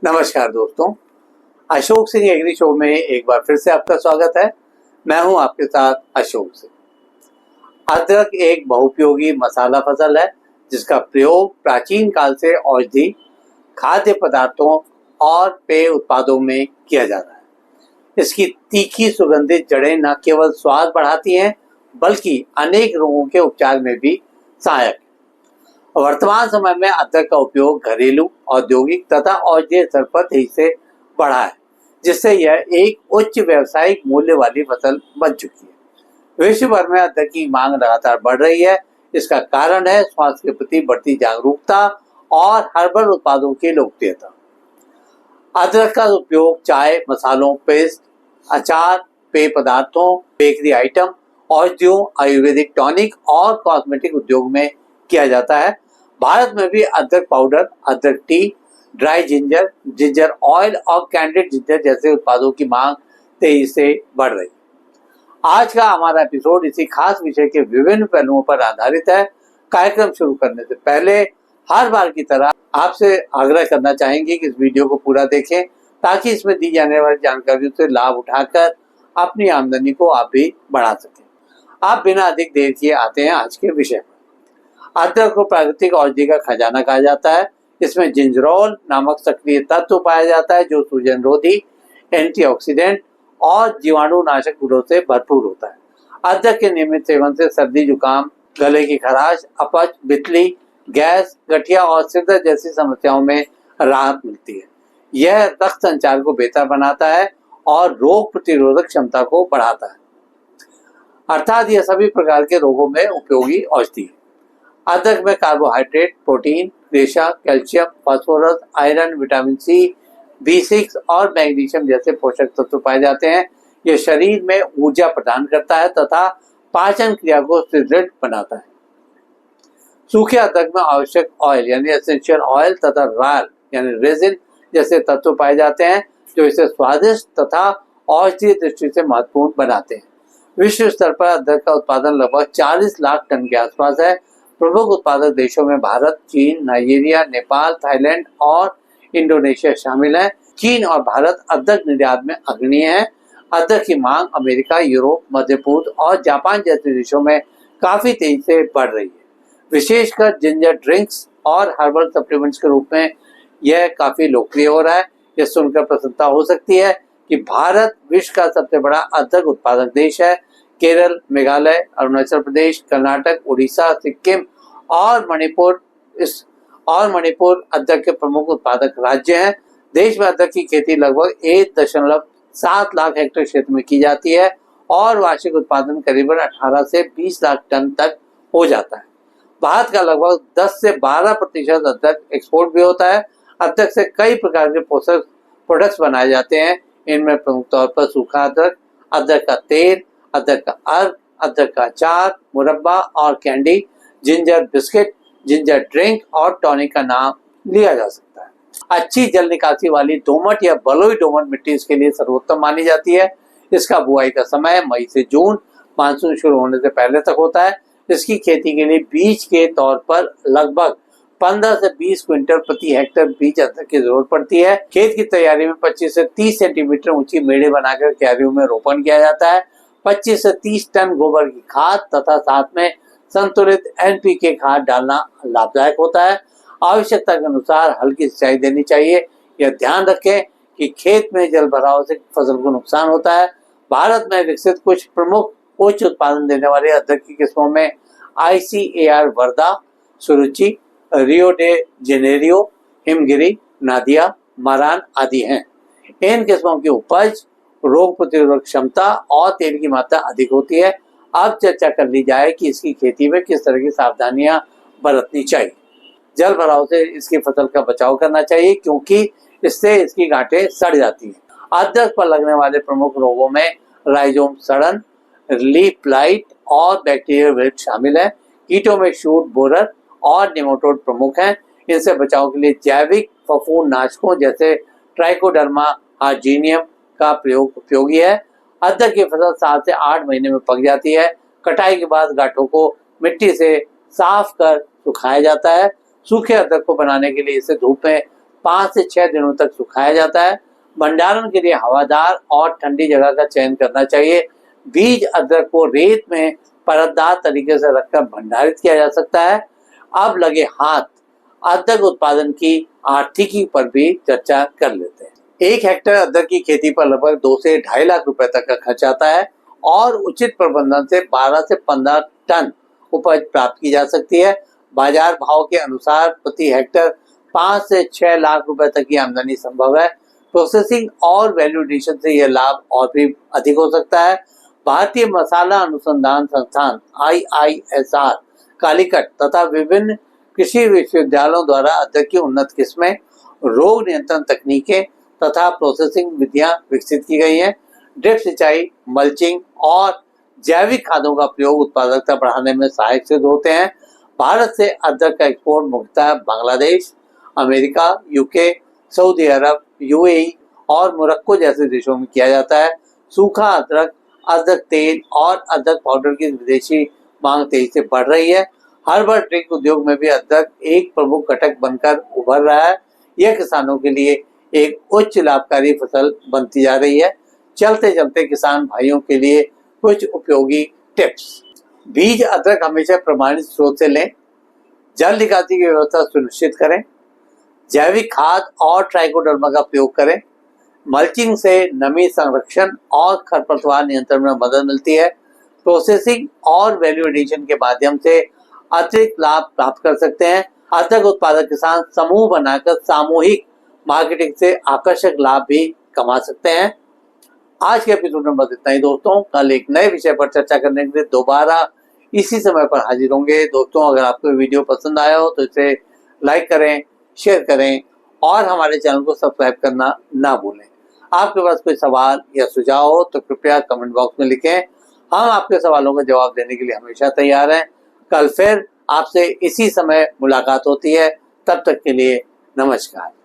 नमस्कार दोस्तों, Ashok Singh agree show में एक बार फिर से आपका स्वागत है। मैं हूं आपके साथ अशोक सिंह। अदरक एक बहुउपयोगी मसाला फसल है जिसका प्रयोग प्राचीन काल से औषधि, खाद्य पदार्थों और पेय उत्पादों में किया जाता है। इसकी तीखी सुगंधित जड़ें न केवल स्वाद बढ़ाती हैं बल्कि अनेक रोगों के उपचार में भी सहायक है। वर्तमान समय में अदरक का उपयोग घरेलू, औद्योगिक तथा औषधीय स्तर पर तेजी से बढ़ा है, जिससे यह एक उच्च व्यावसायिक मूल्य वाली फसल बन चुकी है। विश्व भर में अदरक की मांग लगातार बढ़ रही है। इसका कारण है स्वास्थ्य के प्रति बढ़ती जागरूकता और हर्बल उत्पादों की लोकप्रियता। अदरक का उपयोग चाय, मसालों, पेस्ट, अचार, पेय पदार्थों, बेकरी आइटम, औषधियों, आयुर्वेदिक टॉनिक और कॉस्मेटिक उद्योग में किया जाता है। भारत में भी अदरक पाउडर, अदरक T, dry ginger, ginger oil और कैंडिड जिंजर जैसे उत्पादों की मांग तेजी से बढ़ रही है। आज का हमारा एपिसोड इसी खास विषय के विभिन्न पहलुओं पर आधारित है। कार्यक्रम शुरू करने से पहले हर बार की तरह आपसे आग्रह करना चाहेंगे कि इस वीडियो को पूरा देखें ताकि इसमें दी जाने वाली जानकारियों से लाभ उठाकर अपनी आमदनी को आप भी बढ़ा सकें। आप बिना अधिक देर किए आते हैं आज के विषय पर। अदरक को प्राकृतिक औषधि का खजाना कहा जाता है। इसमें जिंजरोल नामक सक्रिय तत्व पाया जाता है जो सूजनरोधी, एंटीऑक्सीडेंट और जीवाणुनाशक गुणों से भरपूर होता है। अदरक के नियमित सेवन से सर्दी, जुकाम, गले की खराश, अपच, बितली, गैस, गठिया और सिर दर्द जैसी समस्याओं में राहत मिलती है। यह रक्त संचार को बेहतर बनाता है और रोग प्रतिरोधक क्षमता को बढ़ाता है, अर्थात यह सभी प्रकार के रोगों में उपयोगी औषधि है। अदरक में कार्बोहाइड्रेट, प्रोटीन, रेशा, calcium, phosphorus, iron, vitamin C, B6 और मैग्नीशियम जैसे पोषक तत्व पाए जाते हैं। यह शरीर में ऊर्जा प्रदान करता है तथा पाचन क्रिया को सुदृढ़ बनाता है। सूखे अदरक में आवश्यक ऑयल यानी एसेंशियल ऑयल तथा राल यानी रेजिन जैसे तत्व पाए जाते हैं जो इसे स्वादिष्ट तथा औषधीय दृष्टि से महत्वपूर्ण बनाते हैं। विश्व स्तर पर अदरक का उत्पादन लगभग 40 लाख टन के आसपास है। प्रमुख उत्पादक देशों में भारत, चीन, नाइजीरिया, नेपाल, थाईलैंड और इंडोनेशिया शामिल हैं। चीन और भारत अदरक निर्यात में अग्रणी है। अदरक की मांग अमेरिका, यूरोप, मध्य पूर्व और जापान जैसे देशों में काफी तेजी से बढ़ रही है। विशेषकर जिंजर ड्रिंक्स और हर्बल सप्लीमेंट्स के रूप में यह काफी लोकप्रिय हो रहा है। यह सुनकर प्रसन्नता हो सकती है कि भारत विश्व का सबसे बड़ा अदरक उत्पादक देश है। केरल, मेघालय, अरुणाचल प्रदेश, कर्नाटक, उड़ीसा, सिक्किम और मणिपुर अदरक के प्रमुख उत्पादक राज्य हैं। देश में अदरक की खेती लगभग 1.7 लाख हेक्टेयर क्षेत्र में की जाती है और वार्षिक उत्पादन करीबन 18 से 20 लाख टन तक हो जाता है। भारत का लगभग 10 से 12% अदरक एक्सपोर्ट भी होता है। अदरक से कई प्रकार के पोषक प्रोडक्ट्स बनाए जाते हैं। इनमें प्रमुख तौर पर सूखा अदरक, अदरक का तेल, अदरक का अर्क, अदरक का अचार, मुरब्बा और candy, ginger biscuit, ginger drink और टॉनिक का नाम लिया जा सकता है। अच्छी जल निकासी वाली दोमट या बलुई दोमट मिट्टी इसके लिए सर्वोत्तम मानी जाती है। इसका बुआई का समय मई से जून, मानसून शुरू होने से पहले तक होता है। इसकी खेती के लिए बीज के तौर पर लगभग 15 से 20 क्विंटल प्रति हेक्टेयर बीज अदरक की जरूरत पड़ती है। खेत की तैयारी में 25 से 30 सेंटीमीटर ऊंची मेड़े बनाकर क्यारियों में रोपण किया जाता है। 25 से 30 टन गोबर की खाद तथा साथ में संतुलित NPK खाद डालना लाभदायक होता है। आवश्यकता के अनुसार हल्की सिंचाई देनी चाहिए। यह ध्यान रखें कि खेत में जल भराव से फसल को नुकसान होता है। भारत में विकसित कुछ प्रमुख उच्च उत्पादन देने वाले अदरक की किस्मों में ICAR Wardha, Suruchi, Rio de Janeiro, Himgiri, Nadia, Maran आदि हैं। इन किस्मों की उपज, रोग प्रतिरोधक क्षमता और तेल की मात्रा अधिक होती है। अब चर्चा कर ली जाए कि इसकी खेती में किस तरह की सावधानियां बरतनी चाहिए। जल भराव से इसकी फसल का बचाव करना चाहिए क्योंकि इससे इसकी गांठें सड़ जाती हैं। अदरक पर लगने वाले प्रमुख रोगों में राइजोम सड़न, लीफ ब्लाइट और बैक्टीरियल विल्ट शामिल है। कीटों में शूट बोरर और निमोटोड प्रमुख हैं। इनसे बचाव के लिए जैविक फफूंद नाशकों जैसे ट्राइकोडर्मा हार्जिनियम का प्रयोग उपयोगी है। अदरक की फसल 7 से 8 महीने में पक जाती है। कटाई के बाद गांठों को मिट्टी से साफ कर सुखाया जाता है। सूखे अदरक को बनाने के लिए इसे धूप में 5 से 6 दिनों तक सुखाया जाता है। भंडारण के लिए हवादार और ठंडी जगह का चयन करना चाहिए। बीज अदरक को रेत में परतदार तरीके से रखकर भंडारित किया जा सकता है। अब लगे हाथ अदरक उत्पादन की आर्थिकी पर भी चर्चा कर लेते हैं। 1 हेक्टेयर अदरक की खेती पर लगभग 2 से 2.5 लाख रुपए तक का खर्च आता है और उचित प्रबंधन से 12 से 15 टन उपज प्राप्त की जा सकती है। बाजार भाव के अनुसार प्रति हेक्टेयर 5 से 6 लाख रुपए तक की आमदनी संभव है। प्रोसेसिंग और वैल्यू एडिशन से यह लाभ और भी अधिक हो सकता है। भारतीय मसाला अनुसंधान संस्थान IISR, कालीकट तथा विभिन्न कृषि विश्वविद्यालयों द्वारा अदरक की उन्नत किस्में, रोग नियंत्रण तकनीकें तथा प्रोसेसिंग विधियां विकसित की गई हैं। ड्रिप सिंचाई, मल्चिंग और जैविक खादों का प्रयोग उत्पादकता बढ़ाने में सहायक सिद्ध होते हैं। भारत से अदरक का एक्सपोर्ट मुख्यतः बांग्लादेश, अमेरिका, यूके, सऊदी अरब, UAE और मोरक्को जैसे देशों में किया जाता है। सूखा अदरक, अदरक तेल और अदरक पाउडर की विदेशी मांग तेजी से बढ़ रही है। हर्बल ड्रिंक उद्योग में भी अदरक एक प्रमुख घटक बनकर उभर रहा है। यह किसानों के लिए एक उच्च लाभकारी फसल बनती जा रही है। चलते चलते किसान भाइयों के लिए कुछ उपयोगी टिप्स। बीज अदरक हमेशा प्रमाणित स्रोत से लें। जल निकासी की व्यवस्था सुनिश्चित करें। जैविक खाद और ट्राइकोडर्मा का प्रयोग करें। मल्चिंग से नमी संरक्षण और खरपतवार नियंत्रण में मदद मिलती है। प्रोसेसिंग और वैल्यू एडिशन के माध्यम से अतिरिक्त लाभ प्राप्त कर सकते हैं। अदरक उत्पादक किसान समूह बनाकर सामूहिक मार्केटिंग से आकर्षक लाभ भी कमा सकते हैं। आज के एपिसोड में बस इतना ही दोस्तों। कल एक नए विषय पर चर्चा करने के लिए दोबारा इसी समय पर हाजिर होंगे। दोस्तों, अगर आपको वीडियो पसंद आया हो तो इसे लाइक करें, शेयर करें और हमारे चैनल को सब्सक्राइब करना ना भूलें। आपके पास कोई सवाल या सुझाव हो तो कृपया कमेंट बॉक्स में लिखें। हम आपके सवालों का जवाब देने के लिए हमेशा तैयार हैं। कल फिर आपसे इसी समय मुलाकात होती है। तब तक के लिए नमस्कार।